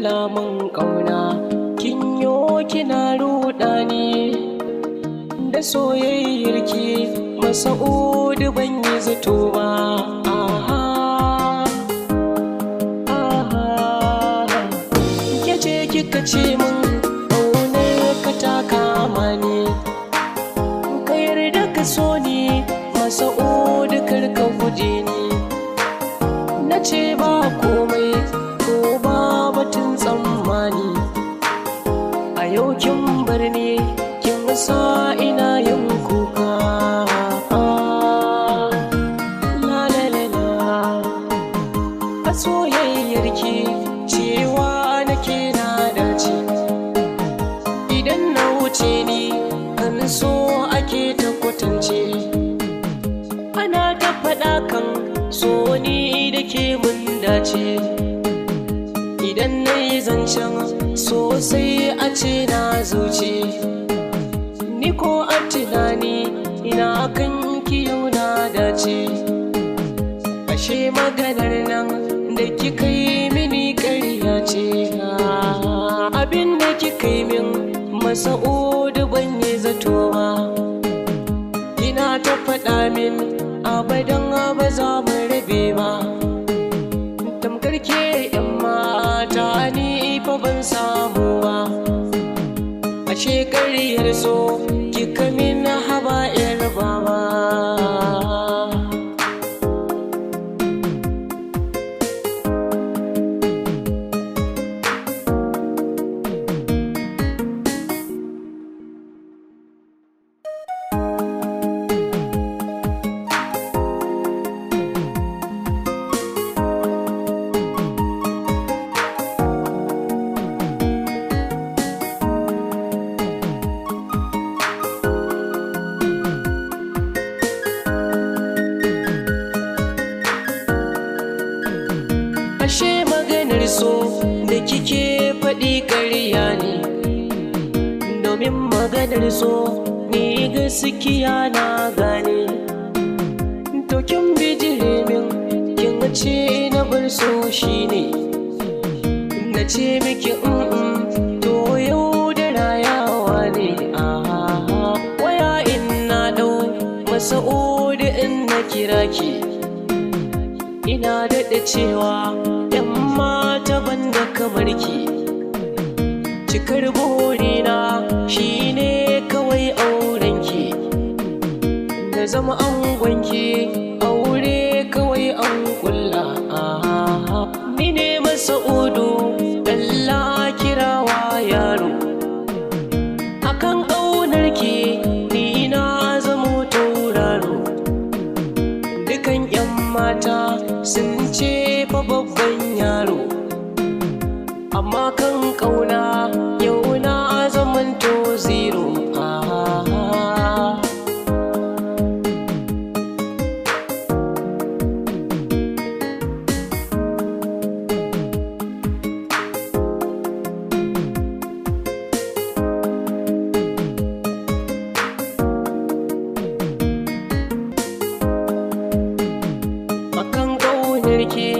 kalaman kauna, kin yo kina rudani da soyayyarki. Masa'udu ban yi zato ba. Kece kika ce min ƙaunar ka ta kama ni, ka yarda ka so ni. Masa'udu kar ka guje ni. Na ce ba komai ko ba batun tsammani, a yau kin bar ni kin sa ina yin kuka. La la la la, a soyayyarki cewa nake na dace. Idan na wuce ni kan so ake ta kwatance, ana ta faɗa kan so ni da ke mun dace. Idan na yi zancen sosai a ce na zuci, ni ko a tunani ina kan yau na dace. Ashe maganar nan da kika yi mini ƙarya ce. Abin da kika yi min Masa'udu ban yi zato ba. Kina ta faɗa min abadan ba za mu rabe ba. Tamkar ke 'yan mata ni fa ban samu ba. Ashe ƙaryar so kika min haba 'yar baba. Ashe maganar so da kike faɗi ƙarya ne, domin maganar so ni gaskiya na gane. To kin bijire min kin ce na bar so shine, na ce miki to yaudara yawa ne. Waya in na ɗau Masa'udu in na kira ki, ina daɗa cewa 'yan mata banda kamar ki. Cikar burina shine kawai aurenki, na zama angonki, aure kawai an kulla. Ni ne Masa'udu ɗan Lakirawa yaro, akan ƙaunarki ni na zamo tauraro. Dukan 'yan mata sun ce fa babban yaro, amma kan ƙauna yau na zamanto zero. Akan ƙaunarki